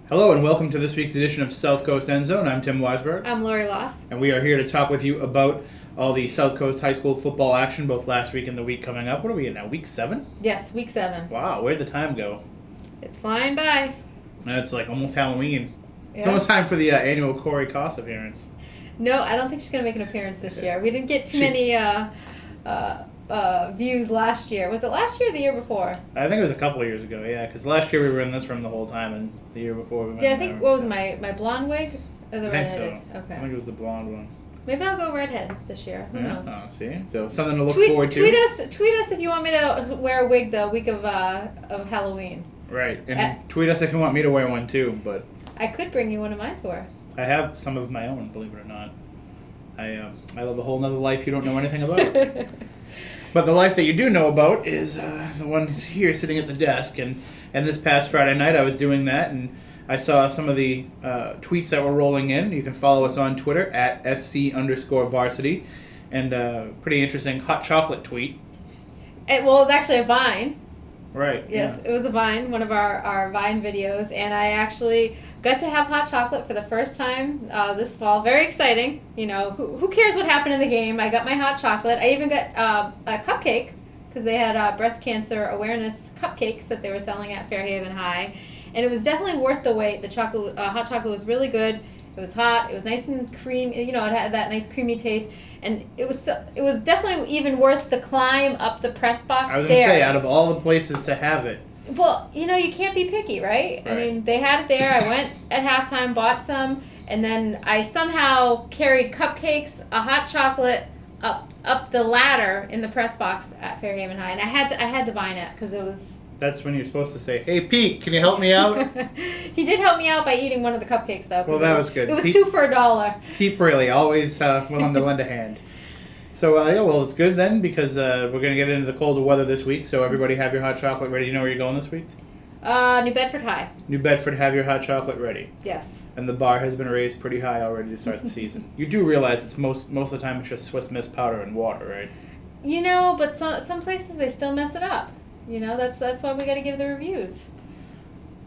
Hello and welcome to this week's edition of SouthCoast End Zone. I'm Tim Weisberg. I'm Laurie Loss. And we are here to talk with you about all the South Coast high school football action, both last week and the week coming up. What are we in now, week 7? Yes, week 7. Wow, where'd the time go? It's flying by. And it's like almost Halloween. Yeah. It's almost time for the annual Corey Koss appearance. No, I don't think she's going to make an appearance this year. We didn't get too many views last year. Was it last year or the year before? I think it was a couple of years ago, yeah, because last year we were in this room the whole time, and the year before we went I think, what was my blonde wig? Or the I think redheaded? so. Okay. I think it was the blonde one. Maybe I'll go redhead this year. Who knows? Oh, see? So something to look Tweet forward to. us if you want me to wear a wig the week of Halloween. Right, and tweet us if you want me to wear one too, but... I could bring you one of mine to wear. I have some of my own, believe it or not. I live a whole nother life you don't know anything about. But the life that you do know about is the one here sitting at the desk. And this past Friday night I was doing that, and I saw some of the tweets that were rolling in. You can follow us on Twitter at @SC_varsity. And pretty interesting hot chocolate tweet. It was actually a Vine. Right. Yes, yeah. It was a Vine, one of our Vine videos, and I actually got to have hot chocolate for the first time this fall. Very exciting. You know, who cares what happened in the game? I got my hot chocolate. I even got a cupcake because they had breast cancer awareness cupcakes that they were selling at Fairhaven High, and it was definitely worth the wait. The hot chocolate was really good. It was hot. It was nice and creamy. You know, it had that nice creamy taste. And it was definitely even worth the climb up the press box stairs. I was going to say, out of all the places to have it. Well, you know, you can't be picky, right? Right. I mean, they had it there. I went at halftime, bought some, and then I somehow carried cupcakes, a hot chocolate up the ladder in the press box at Fairhaven High. And I had to Vine it because it was... That's when you're supposed to say, "Hey, Pete, can you help me out?" He did help me out by eating one of the cupcakes, though. Well, that was good. It was Pete, 2 for $1. Pete Braley, always willing to lend a hand. So, it's good then because we're going to get into the colder weather this week. So everybody have your hot chocolate ready. You know where you're going this week? New Bedford High. New Bedford, have your hot chocolate ready. Yes. And the bar has been raised pretty high already to start the season. You do realize it's most of the time it's just Swiss Miss powder and water, right? You know, but some places they still mess it up. You know, that's why we got to give the reviews.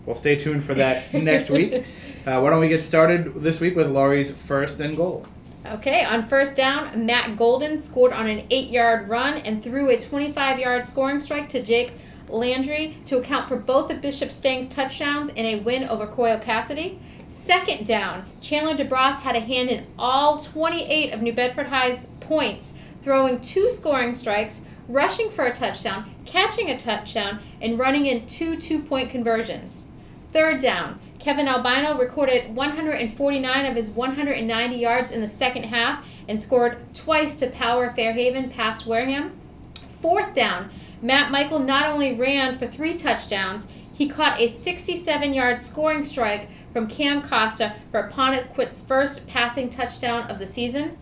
Well, stay tuned for that next week. Why don't we get started this week with Laurie's first and goal? Okay, on first down, Matt Golden scored on an 8-yard run and threw a 25-yard scoring strike to Jake Landry to account for both of Bishop Stang's touchdowns in a win over Coyle Cassidy. Second down, Chandler DeBras had a hand in all 28 of New Bedford High's points, throwing 2 scoring strikes, rushing for a touchdown, catching a touchdown, and running in 2 two-point conversions. Third down, Kevin Albino recorded 149 of his 190 yards in the second half and scored twice to power Fairhaven past Wareham. Fourth down, Matt Michael not only ran for 3 touchdowns, he caught a 67-yard scoring strike from Cam Costa for Ponequit's first passing touchdown of the season.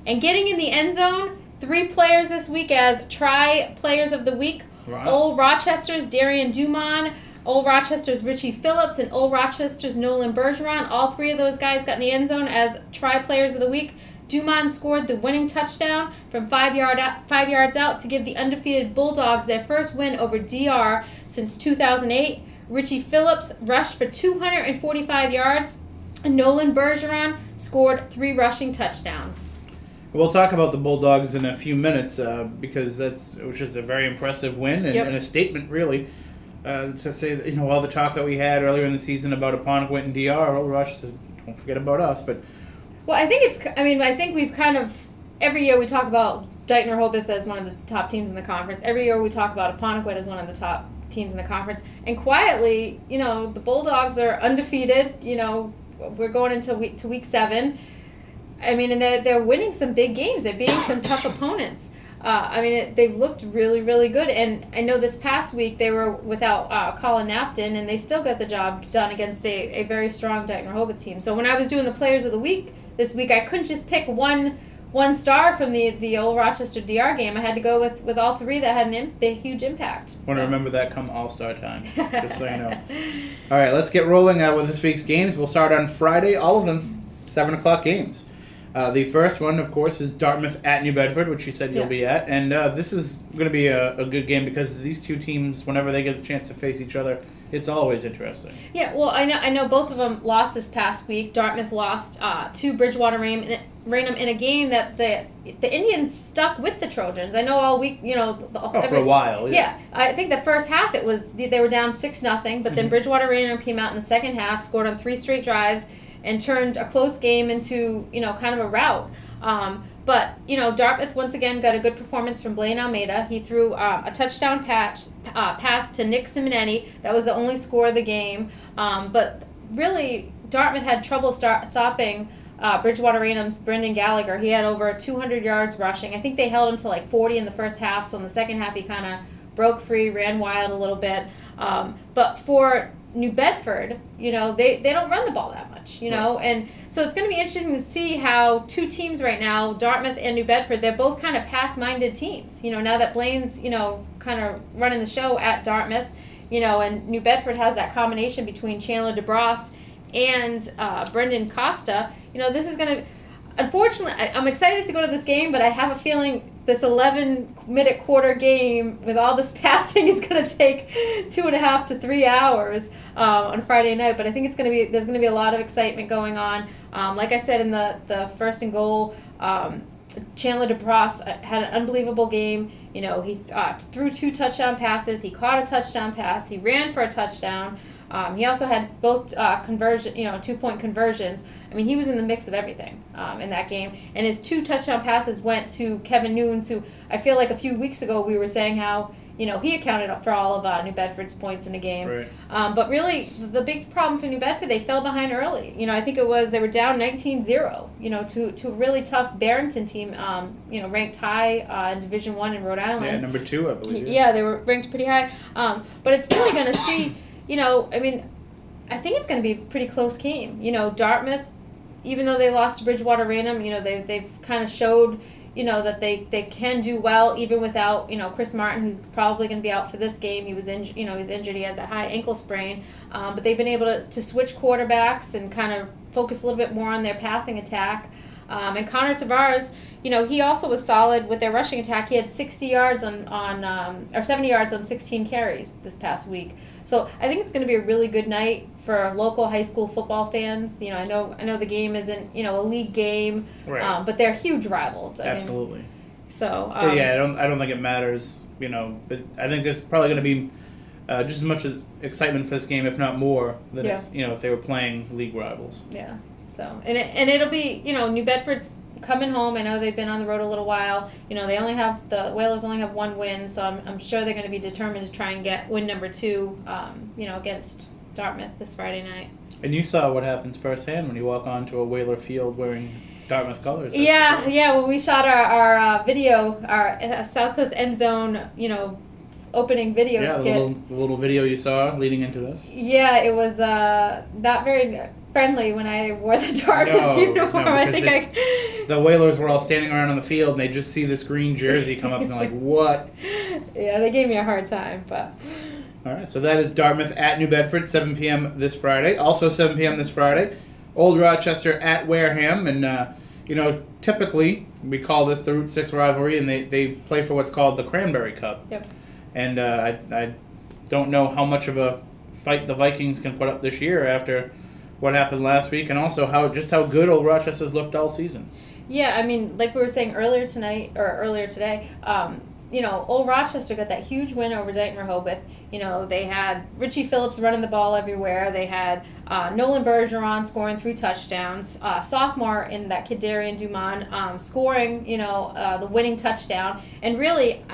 And getting in the end zone, 3 players this week as Tri-Players of the Week. Wow. Old Rochester's Darian Dumont, Old Rochester's Richie Phillips, and Old Rochester's Nolan Bergeron. All 3 of those guys got in the end zone as Tri-Players of the Week. Dumont scored the winning touchdown from 5 yards out to give the undefeated Bulldogs their first win over DR since 2008. Richie Phillips rushed for 245 yards, and Nolan Bergeron scored 3 rushing touchdowns. We'll talk about the Bulldogs in a few minutes because it was just a very impressive win and, and a statement, really, to say that, all the talk that we had earlier in the season about Apponequet and DR. Old Rochester, don't forget about us. But well, I think we've kind of every year we talk about Dighton Rehoboth as one of the top teams in the conference. Every year we talk about Apponequet as one of the top teams in the conference. And quietly, the Bulldogs are undefeated. We're going into week 7. I mean, and they're winning some big games. They're beating some tough opponents. They've looked really, really good. And I know this past week they were without Colin Napton, and they still got the job done against a very strong Dighton Rehoboth team. So when I was doing the Players of the Week this week, I couldn't just pick one star from the old Rochester DR game. I had to go with all 3 that had a huge impact. Want to remember that come All-Star time, just so you know. All right, let's get rolling with this week's games. We'll start on Friday, all of them 7 o'clock games. The first one, of course, is Dartmouth at New Bedford, which you said you'll be at. And this is going to be a good game because these two teams, whenever they get the chance to face each other, it's always interesting. Yeah, well, I know both of them lost this past week. Dartmouth lost to Bridgewater Raynham in a game that the Indians stuck with the Trojans. I know all week, For a while. Yeah, I think the first half they were down 6-0, but then Bridgewater Raynham came out in the second half, scored on 3 straight drives, and turned a close game into kind of a rout. But Dartmouth once again got a good performance from Blaine Almeida. He threw a touchdown pass to Nick Simonetti. That was the only score of the game. But really, Dartmouth had trouble stopping Bridgewater Raynham's Brendan Gallagher. He had over 200 yards rushing. I think they held him to like 40 in the first half. So in the second half, he kind of broke free, ran wild a little bit. But for New Bedford, they don't run the ball that much, and so it's going to be interesting to see how 2 teams right now, Dartmouth and New Bedford, they're both kind of pass-minded teams. Now that Blaine's, kind of running the show at Dartmouth, and New Bedford has that combination between Chandler DeBross and Brendan Costa. This is going to, unfortunately, I'm excited to go to this game, but I have a feeling this 11-minute quarter game with all this passing is going to take 2.5 to 3 hours on Friday night. But I think there's going to be a lot of excitement going on. Like I said in the first and goal, Chandler DeBross had an unbelievable game. He threw 2 touchdown passes. He caught a touchdown pass. He ran for a touchdown. He also had both 2-point conversions. I mean, he was in the mix of everything in that game. And his 2 touchdown passes went to Kevin Nunes, who I feel like a few weeks ago we were saying how, he accounted for all of New Bedford's points in the game. Right. But really, the big problem for New Bedford, they fell behind early. I think it was they were down 19-0, to a really tough Barrington team, ranked high in Division I in Rhode Island. Yeah, number 2, I believe. Yeah, they were ranked pretty high. But it's really going to see, I think it's going to be a pretty close game. Dartmouth, even though they lost to Bridgewater Raynham, they've kind of showed, that they can do well even without, Chris Martin, who's probably going to be out for this game. He was injured. He's injured. He has that high ankle sprain. But they've been able to switch quarterbacks and kind of focus a little bit more on their passing attack. And Connor Tavares, he also was solid with their rushing attack. He had 60 yards or 70 yards on 16 carries this past week. So I think it's going to be a really good night for local high school football fans. I know the game isn't a league game, right. But they're huge rivals. Absolutely. I don't think it matters. But I think there's probably going to be just as much as excitement for this game, if not more, than if they were playing league rivals. Yeah. So and it'll be New Bedford's coming home. I know they've been on the road a little while. The Whalers only have 1 win, so I'm sure they're going to be determined to try and get win number 2, against Dartmouth this Friday night. And you saw what happens firsthand when you walk onto a Whaler field wearing Dartmouth colors. Yeah. When we shot our video, our SouthCoast end zone, opening video skit. The little video you saw leading into this. Yeah, it was not very friendly when I wore the Dartmouth uniform. The Whalers were all standing around on the field and they just see this green jersey come up and they're like, what? Yeah, they gave me a hard time, but... All right, so that is Dartmouth at New Bedford, 7 p.m. this Friday. Also 7 p.m. this Friday, Old Rochester at Wareham. And, typically we call this the Route 6 rivalry, and they play for what's called the Cranberry Cup. Yep. And I don't know how much of a fight the Vikings can put up this year after what happened last week, and also how good Old Rochester's looked all season. Yeah, like we were saying earlier today, Old Rochester got that huge win over Dayton Rehoboth. They had Richie Phillips running the ball everywhere. They had Nolan Bergeron scoring 3 touchdowns. Sophomore in that kid Darian Dumont scoring, the winning touchdown. And really,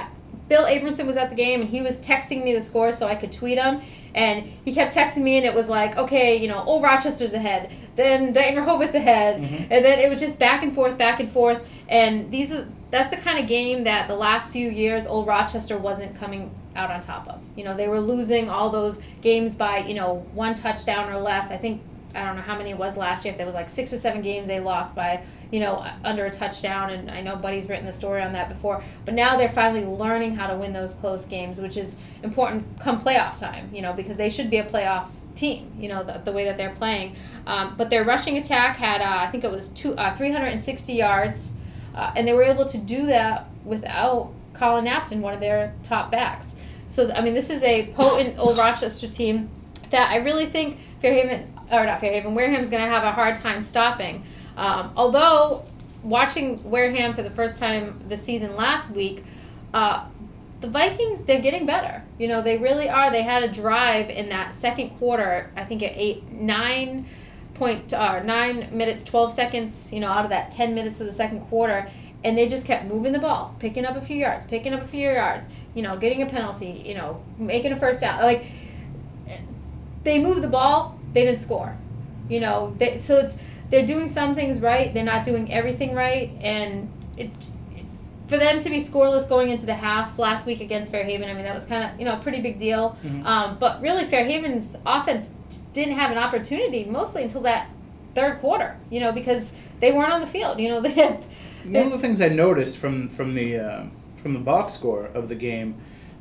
Bill Abramson was at the game, and he was texting me the score so I could tweet him. And he kept texting me, and it was like, okay, Old Rochester's ahead. Then Dayton Rehoboth's ahead. Mm-hmm. And then it was just back and forth. And that's the kind of game that the last few years Old Rochester wasn't coming out on top of. They were losing all those games by, 1 touchdown or less. I don't know how many it was last year. If there was like 6 or 7 games they lost by, under a touchdown. And I know Buddy's written the story on that before. But now they're finally learning how to win those close games, which is important come playoff time, because they should be a playoff team, the way that they're playing. But their rushing attack had, I think it was 360 yards. And they were able to do that without Colin Napton, one of their top backs. So, this is a potent Old Rochester team. that I really think Wareham's going to have a hard time stopping. Although, watching Wareham for the first time this season last week, the Vikings, they're getting better. They really are. They had a drive in that second quarter, I think at 9 minutes, 12 seconds, out of that 10 minutes of the second quarter, and they just kept moving the ball, picking up a few yards, getting a penalty, making a first down. Like, they moved the ball, they didn't score. They're doing some things right, they're not doing everything right, and for them to be scoreless going into the half last week against Fairhaven, I mean, that was kind of, a pretty big deal. Mm-hmm. But really, Fairhaven's offense didn't have an opportunity mostly until that third quarter, because they weren't on the field. One of the things I noticed from the box score of the game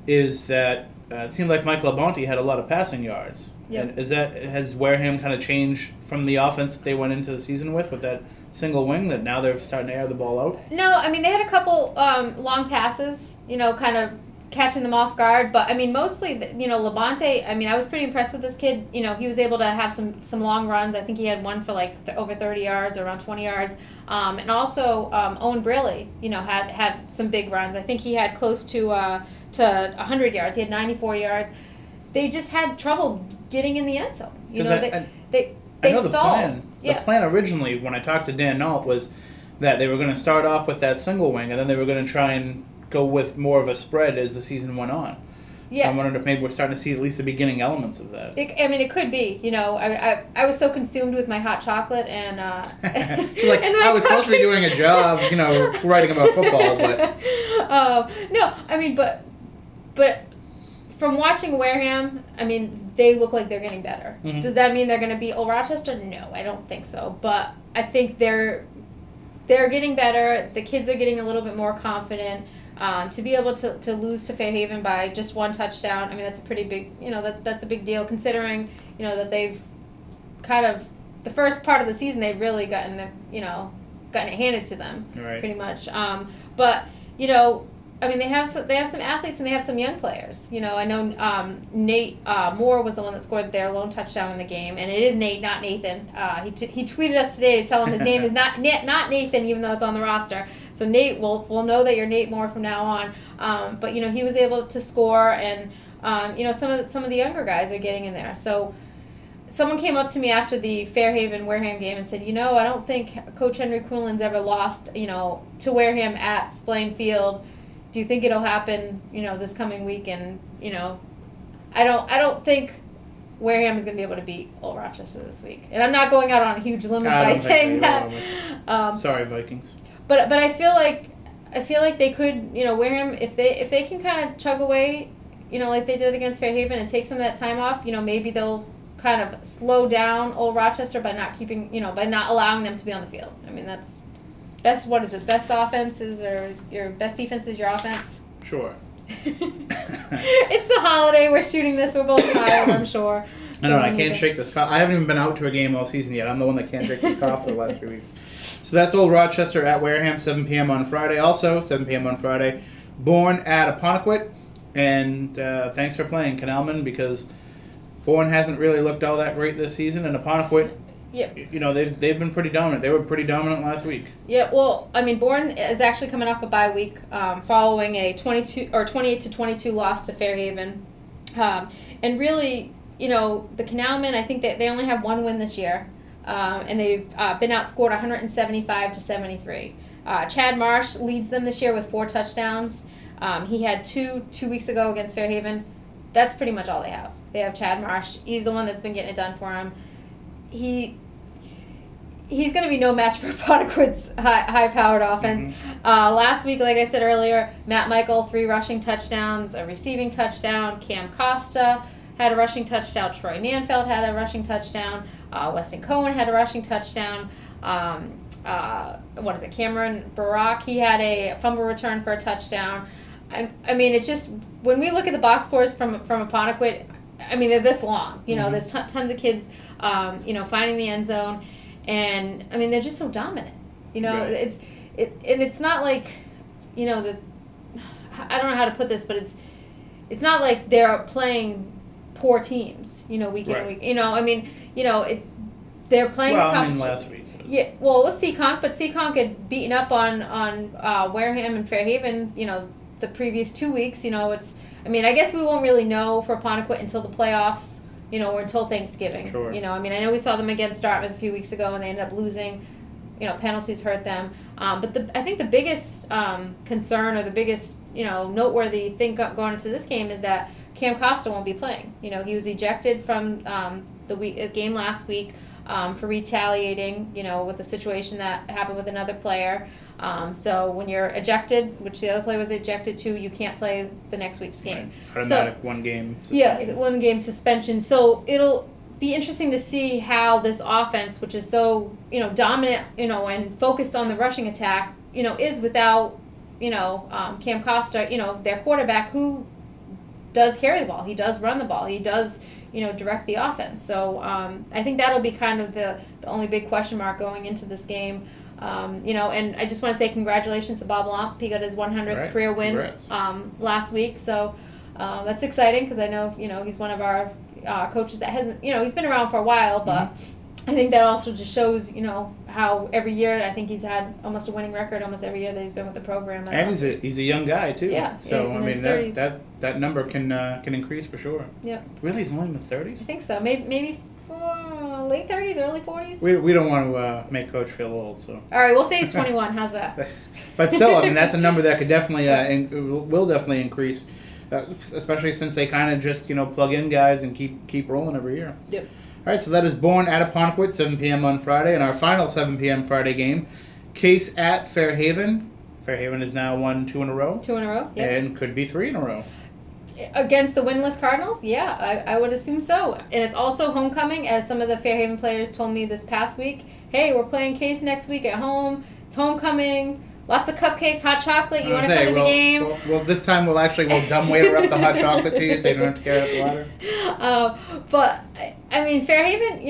is that it seemed like Mike Labonte had a lot of passing yards. Yep. And has Wareham kind of changed from the offense that they went into the season with that single wing, that now they're starting to air the ball out? No, I mean, they had a couple long passes, kind of catching them off guard. But, I mean, mostly, Labonte, I mean, I was pretty impressed with this kid. He was able to have some long runs. I think he had one for, over 30 yards or around 20 yards. And also, Owen Braley, had some big runs. I think he had close to 100 yards. He had 94 yards. They just had trouble getting in the end zone. They I know stalled. The plan originally, when I talked to Dan Nault, was that they were going to start off with that single wing, and then they were going to try and go with more of a spread as the season went on. Yeah. So I wondered if maybe we're starting to see at least the beginning elements of that. It could be. I was so consumed with my hot chocolate and like, and I was supposed to be doing a job, writing about football, but no, I mean, but from watching Wareham, I mean, they look like they're getting better. Mm-hmm. Does that mean they're going to beat Old Rochester? No, I don't think so. But I think they're getting better. The kids are getting a little bit more confident. To be able to lose to Fairhaven by just one touchdown, I mean, that's a pretty big, that's a big deal considering, that they've kind of, the first part of the season, they've really gotten it handed to them, right. Pretty much. But, I mean, they have some athletes and they have some young players. I know Nate Moore was the one that scored their lone touchdown in the game, and it is Nate, not Nathan. He tweeted us today to tell him his name is not Nathan, even though it's on the roster. So Nate, we'll know that you're Nate Moore from now on. But he was able to score, and some of the younger guys are getting in there. So someone came up to me after the Fairhaven Wareham game and said, I don't think Coach Henry Quinlan's ever lost, to Wareham at Splain Field. Do you think it'll happen, this coming week? And I don't think Wareham is going to be able to beat Old Rochester this week. And I'm not going out on a huge limb by saying that. Sorry, Vikings. But I feel like they could, Wareham, if they can kind of chug away, like they did against Fairhaven and take some of that time off, maybe they'll kind of slow down Old Rochester by not keeping, by not allowing them to be on the field. I mean, that's what is it? Best offenses or your best defense is your offense? Sure. It's the holiday. We're shooting this. We're both tired, I'm sure. I know. I can't shake this cough. I haven't even been out to a game all season yet. I'm the one that can't shake this cough for the last 3 weeks. So that's Old Rochester at Wareham, 7 p.m. on Friday. Also, 7 p.m. on Friday, Bourne at Apponequet. And thanks for playing, Canalman, because Bourne hasn't really looked all that great this season, and Apponequet, yep. They've been pretty dominant. They were pretty dominant last week. Yeah, well, I mean, Bourne is actually coming off a bye week, following a 28-22 loss to Fairhaven, and really, the Canalmen, I think that they only have one win this year, and they've been outscored 175-73. Chad Marsh leads them this year with 4 touchdowns. He had two weeks ago against Fairhaven. That's pretty much all they have. They have Chad Marsh. He's the one that's been getting it done for them. He's going to be no match for Apponequet's high-powered offense. Mm-hmm. Last week, like I said earlier, Matt Michael, 3 rushing touchdowns, a receiving touchdown. Cam Costa had a rushing touchdown. Troy Nanfeld had a rushing touchdown. Weston Cohen had a rushing touchdown. Cameron Barak, he had a fumble return for a touchdown. I mean, it's just, when we look at the box scores from Apponequet, I mean, they're this long. Mm-hmm. There's tons of kids, finding the end zone. And, I mean, they're just so dominant. Right. It's not like, I don't know how to put this, but it's not like they're playing poor temes, week in and Right. week. I mean, they're playing Well, the I mean, competition. last week. Yeah, well, it was Seekonk, but Seekonk had beaten up on Wareham and Fairhaven, the previous 2 weeks. I guess we won't really know for Aponequid until the playoffs, or until Thanksgiving. Sure. I know we saw them against Dartmouth a few weeks ago, and they ended up losing. Penalties hurt them. But I think the biggest concern, or the biggest, noteworthy thing going into this game is that Cam Costa won't be playing. He was ejected from the game last week for retaliating, with the situation that happened with another player. So when you're ejected, which the other player was ejected to, you can't play the next week's game. Right. Automatic 1 game suspension. Yeah, 1 game suspension. So it'll be interesting to see how this offense, which is so dominant, and focused on the rushing attack, is without Cam Costa, their quarterback, who does carry the ball. He does run the ball. He does direct the offense. So I think that'll be kind of the only big question mark going into this game. And I just want to say congratulations to Bob Lomp. He got his 100th career win last week. So that's exciting, because I know he's one of our coaches that hasn't, he's been around for a while, but I think that also just shows, how every year, I think he's had almost a winning record almost every year that he's been with the program. And he's a young guy too. Yeah. So he's in his 30s. that number can increase for sure. Yep. Really, he's only in his 30s? I think so. Maybe late 30s, early 40s. We don't want to make Coach feel old, so. All right, we'll say he's 21. How's that? But still, that's a number that could definitely will definitely increase. Especially since they kind of just plug in guys and keep rolling every year. Yep. All right, so that is Bourne at Aponequid, 7 p.m. on Friday, and our final 7 p.m. Friday game, Case at Fairhaven. Fairhaven has now won 2 in a row. 2 in a row. Yep. And could be 3 in a row. Against the winless Cardinals? Yeah, I would assume so. And it's also homecoming, as some of the Fairhaven players told me this past week. Hey, we're playing Case next week at home. It's homecoming. Lots of cupcakes, hot chocolate. You want to come to the game? Well, this time we'll dumb waiter up the hot chocolate to you, so you don't have to carry up the ladder. But, I mean, Fairhaven,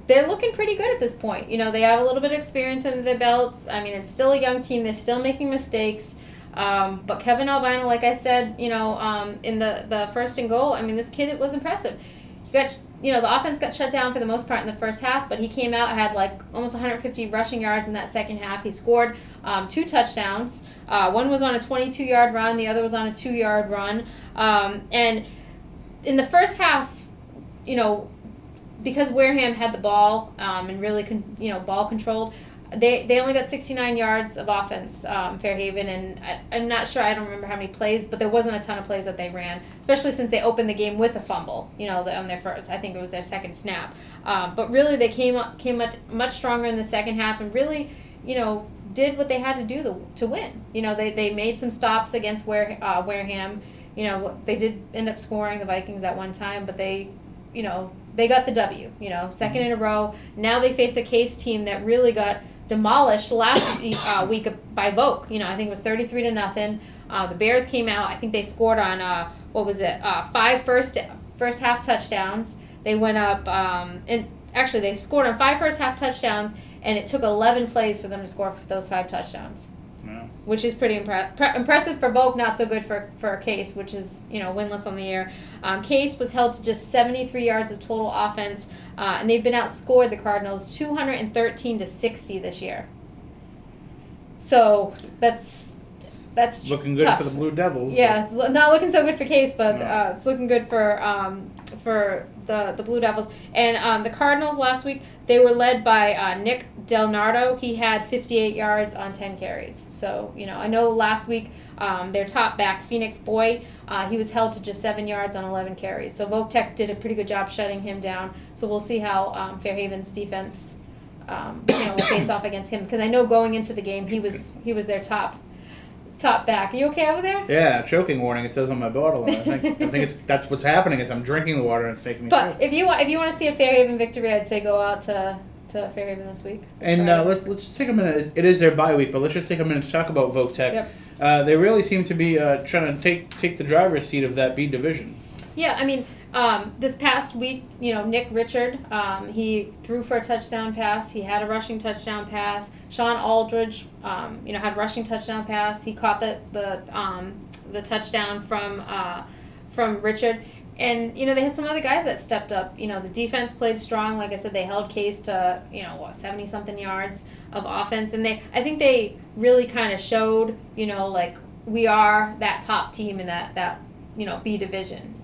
they're looking pretty good at this point. They have a little bit of experience under their belts. I mean, it's still a young team. They're still making mistakes. But Kevin Albino, like I said, in the first and goal, I mean, this kid was impressive. He got, the offense got shut down for the most part in the first half, but he came out, had almost 150 rushing yards in that second half. He scored 2 touchdowns. One was on a 22-yard run. The other was on a 2-yard run. And in the first half, because Wareham had the ball and really, ball controlled, they only got 69 yards of offense, Fairhaven, and I'm not sure, I don't remember how many plays, but there wasn't a ton of plays that they ran, especially since they opened the game with a fumble, on their first, I think it was their second snap. But really, they came much stronger in the second half and really, did what they had to do to win. They made some stops against Wareham. They did end up scoring the Vikings at one time, but they got the W, second in a row. Now they face a Case team that really got demolished last week by Vogue. I think it was 33-0. The Bears came out. I think they scored on 5 first half touchdowns. They went up and actually they scored on 5 first half touchdowns, and it took 11 plays for them to score those 5 touchdowns. Wow. Which is pretty impressive for Vogue, not so good for Case, which is winless on the year. Case was held to just 73 yards of total offense, and they've been outscored the Cardinals 213-60 this year. So that's looking good tough for the Blue Devils. Yeah, it's not looking so good for Case, but it's looking good for the Blue Devils. And the Cardinals last week, they were led by Nick Del Nardo. He had 58 yards on 10 carries. So, I know last week their top back, Phoenix Boy, he was held to just 7 yards on 11 carries. So Vogue did a pretty good job shutting him down. So we'll see how Fairhaven's defense will face off against him. Because I know going into the game, he was their top back. Are you okay over there? Yeah, choking warning. It says on my bottle. I think that's what's happening. Is I'm drinking the water and it's making me. But sick. if you want to see a Fairhaven victory, I'd say go out to Fairhaven this week. And let's just take a minute. It is their bye week, but let's just take a minute to talk about Vogue Tech. Yep. They really seem to be trying to take the driver's seat of that B division. Yeah, I mean, this past week, Nick Richard, he threw for a touchdown pass. He had a rushing touchdown pass. Sean Aldridge, had rushing touchdown pass. He caught the touchdown from Richard. And, they had some other guys that stepped up. The defense played strong. Like I said, they held Case to, 70-something yards of offense. And I think they really kind of showed, like, we are that top team in that B division.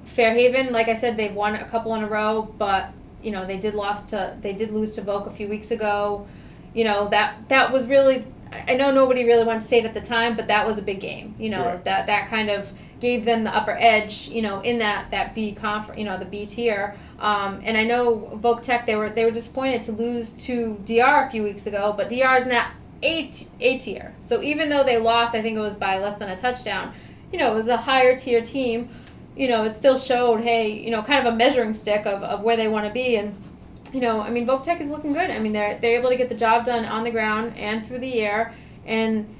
Fairhaven, like I said, they've won a couple in a row, but, they did lose to Voc a few weeks ago. That was really, I know nobody really wanted to say it at the time, but that was a big game. Correct. That kind of gave them the upper edge, in that B conference, the B tier. And I know Voc Tech, they were disappointed to lose to DR a few weeks ago, but DR is in that A tier. So even though they lost, I think it was by less than a touchdown, it was a higher tier team. It still showed, hey, kind of a measuring stick of where they want to be. And, Voc Tech is looking good. They're able to get the job done on the ground and through the air. And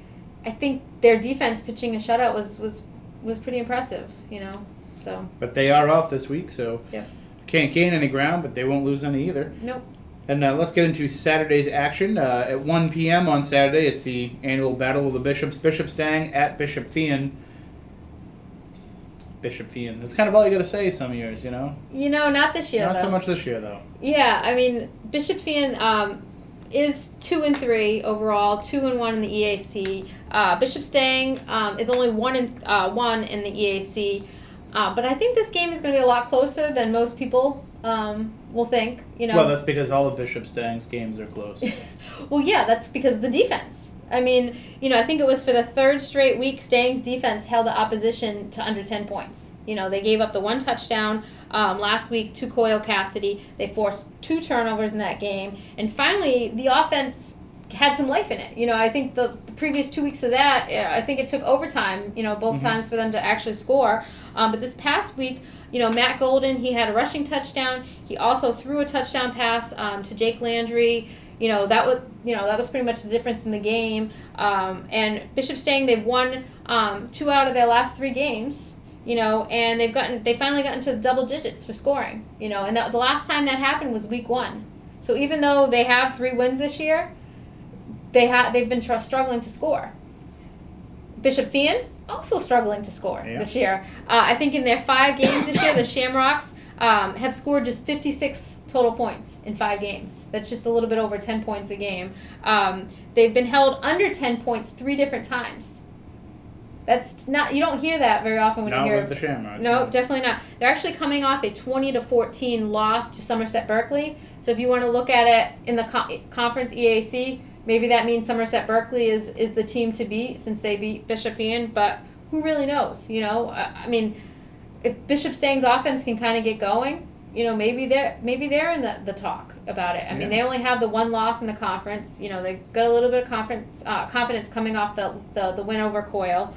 I think their defense pitching a shutout was pretty impressive, so. But they are off this week, so Yep. can't gain any ground, but they won't lose any either. Nope. And let's get into Saturday's action. At 1 p.m. on Saturday, it's the annual Battle of the Bishops. Bishop Stang at Bishop Fian. Bishop Fian. That's kind of all you got to say some years, Not this year, Not though. so much this year, though. Yeah, Bishop Fian is 2-3 overall, 2-1 in the EAC. Bishop Stang is only 1 in the EAC. But I think this game is going to be a lot closer than most people will think. Well, that's because all of Bishop Stang's games are close. Well, yeah, that's because of the defense. I think it was for the third straight week, Stang's defense held the opposition to under 10 points. They gave up the 1 touchdown last week to Coyle Cassidy. They forced 2 turnovers in that game. And finally, the offense had some life in it. I think the previous 2 weeks of that, I think it took overtime, both times for them to actually score. But this past week, Matt Golden, he had a rushing touchdown. He also threw a touchdown pass to Jake Landry. That was pretty much the difference in the game. And Bishop Stang, they've won 2 out of their last 3 games. And they finally got into double digits for scoring. And the last time that happened was week 1. So even though they have 3 wins this year, they've been struggling to score. Bishop Fian also struggling to score this year. I think in their 5 games this year, the Shamrocks have scored just 56 total points in 5 games. That's just a little bit over 10 points a game. They've been held under 10 points 3 different times. That's not, you don't hear that very often when you hear. Not with the Shamrocks. No, definitely not. They're actually coming off a 20-14 loss to Somerset Berkeley. So if you want to look at it in the conference EAC, maybe that means Somerset Berkeley is the team to beat since they beat Bishop Fian, but who really knows? If Bishop Stang's offense can kind of get going, maybe they're in the talk about it. They only have the 1 loss in the conference. They got a little bit of confidence coming off the win over Coyle.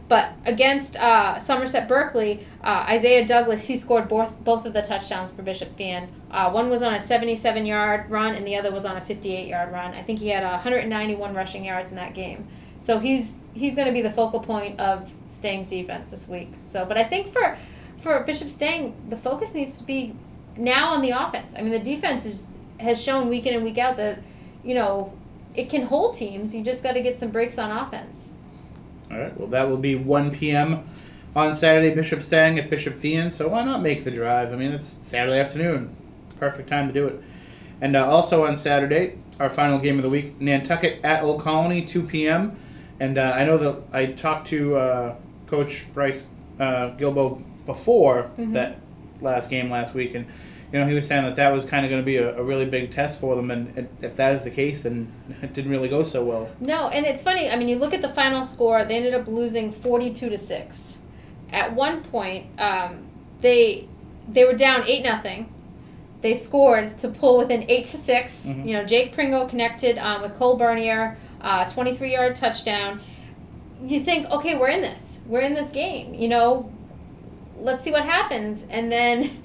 But against Somerset Berkeley, Isaiah Douglas, he scored both of the touchdowns for Bishop Fian. One was on a 77-yard run, and the other was on a 58-yard run. I think he had 191 rushing yards in that game. So he's going to be the focal point of Stang's defense this week. But I think for Bishop Stang, the focus needs to be now on the offense. The defense has shown week in and week out that, it can hold teams. You just got to get some breaks on offense. All right, well, that will be 1 p.m. on Saturday, Bishop Stang at Bishop Fian, so why not make the drive? It's Saturday afternoon. Perfect time to do it. And also on Saturday, our final game of the week, Nantucket at Old Colony, 2 p.m. And I know that I talked to Coach Bryce Gilbo before that last game last week, and he was saying that was kind of going to be a really big test for them, and if that is the case, then it didn't really go so well. No, and it's funny. You look at the final score; they ended up losing 42-6. At one point, they were down 8-0. They scored to pull within 8-6. Jake Pringle connected with Cole Bernier, 23-yard touchdown. You think, okay, we're in this. We're in this game. Let's see what happens, and then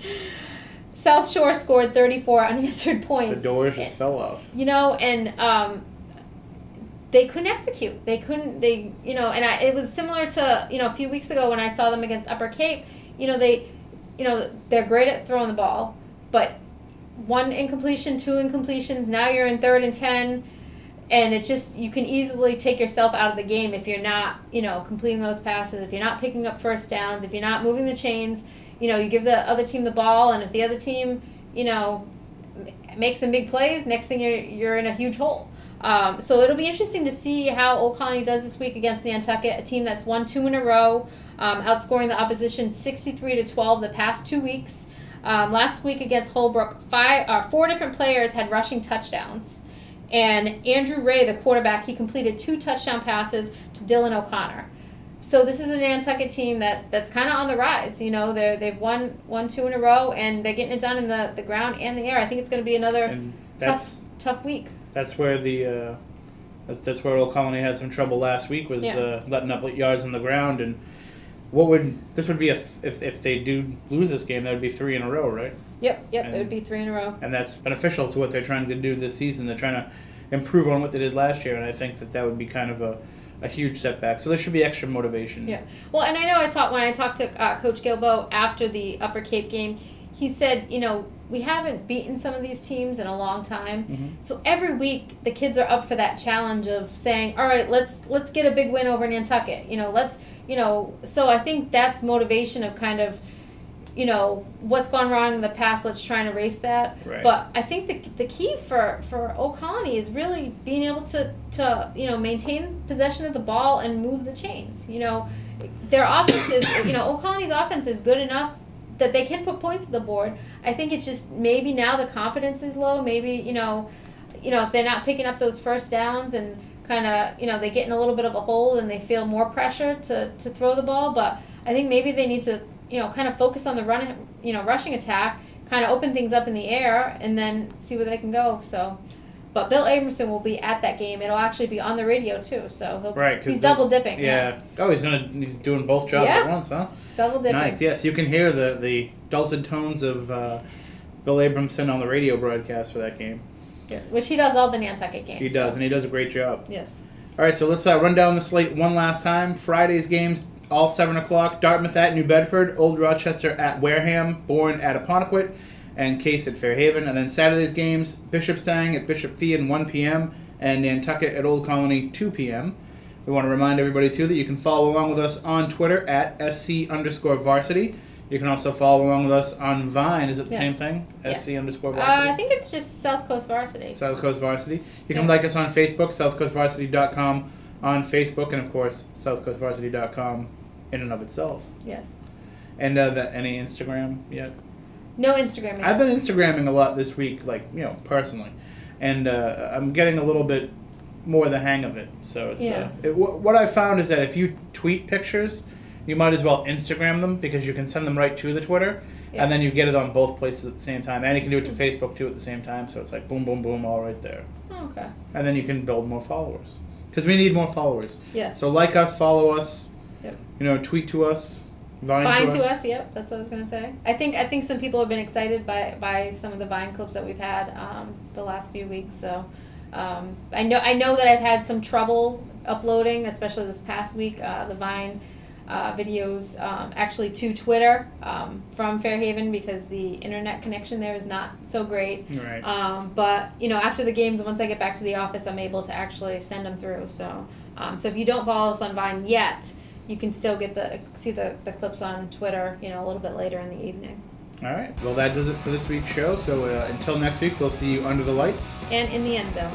South Shore scored 34 unanswered points. The doors just fell off. And they couldn't execute. It was similar to, a few weeks ago when I saw them against Upper Cape. They're great at throwing the ball, but 1 incompletion, 2 incompletions, now you're in 3rd and 10. And it's just, you can easily take yourself out of the game if you're not, completing those passes, if you're not picking up first downs, if you're not moving the chains. You give the other team the ball, and if the other team, makes some big plays, next thing you're in a huge hole. So it'll be interesting to see how Old Colony does this week against Nantucket, a team that's won 2 in a row, outscoring the opposition 63-12 the past 2 weeks. Last week against Holbrook, 4 different players had rushing touchdowns. And Andrew Ray, the quarterback, he completed 2 touchdown passes to Dylan O'Connor. So this is a Nantucket team that's kind of on the rise. They've won 2 in a row, and they're getting it done in the ground and the air. I think it's going to be another tough week. That's where that's where Old Colony had some trouble last week, was letting up yards on the ground. And this would be if they do lose this game, that would be 3 in a row, right? Yep, it would be 3 in a row. And that's beneficial to what they're trying to do this season. They're trying to improve on what they did last year, and I think that would be kind of a huge setback. So there should be extra motivation. Yeah. Well, and I know when I talked to Coach Gilbo after the Upper Cape game, he said, we haven't beaten some of these teams in a long time. Mm-hmm. So every week the kids are up for that challenge of saying, all right, let's get a big win over Nantucket. So I think that's motivation of kind of, what's gone wrong in the past, let's try and erase that. Right. But I think the key for Old Colony is really being able to maintain possession of the ball and move the chains. Their offense is, Old Colony's offense is good enough that they can put points on the board. I think it's just maybe now the confidence is low. Maybe, if they're not picking up those first downs and kind of, they get in a little bit of a hole and they feel more pressure to throw the ball. But I think maybe they need to, kind of focus on the rushing attack, kind of open things up in the air, and then see where they can go. So, but Bill Abramson will be at that game. It'll actually be on the radio too. So he's double dipping. Yeah. Oh, he's doing both jobs at once, huh? Double dipping. Nice. Yes, you can hear the dulcet tones of Bill Abramson on the radio broadcast for that game. Yeah, which he does all the Nantucket games. He does, and he does a great job. Yes. All right, so let's run down the slate one last time. Friday's games, all 7 o'clock. Dartmouth at New Bedford, Old Rochester at Wareham, Bourne at Apponequet, and Case at Fairhaven. And then Saturday's games, Bishopstang at Bishop Feehan 1 p.m. and Nantucket at Old Colony 2 p.m. We want to remind everybody, too, that you can follow along with us on Twitter at SC_varsity. You can also follow along with us on Vine. Is it the same thing? SC_varsity? I think it's just SouthCoast Varsity. SouthCoast Varsity. You can like us on Facebook, southcoastvarsity.com on Facebook, and, of course, southcoastvarsity.com in and of itself. Yes. And any Instagram yet? No Instagram yet. I've been Instagramming a lot this week, personally. And I'm getting a little bit more the hang of it. So it's what I found is that if you tweet pictures, you might as well Instagram them, because you can send them right to the Twitter, and then you get it on both places at the same time. And you can do it to Facebook, too, at the same time. So it's like boom, boom, boom, all right there. Oh, okay. And then you can build more followers. Because we need more followers. Yes. So like us, follow us, Yep. Tweet to us, Vine to us. Yep, that's what I was going to say. I think some people have been excited by some of the Vine clips that we've had the last few weeks. So I know that I've had some trouble uploading, especially this past week, the Vine videos actually to Twitter from Fairhaven, because the internet connection there is not so great. Right. But after the games, once I get back to the office, I'm able to actually send them through. So so if you don't follow us on Vine yet, you can still see the clips on Twitter, a little bit later in the evening. All right. Well, that does it for this week's show. So until next week, we'll see you under the lights And in the end zone.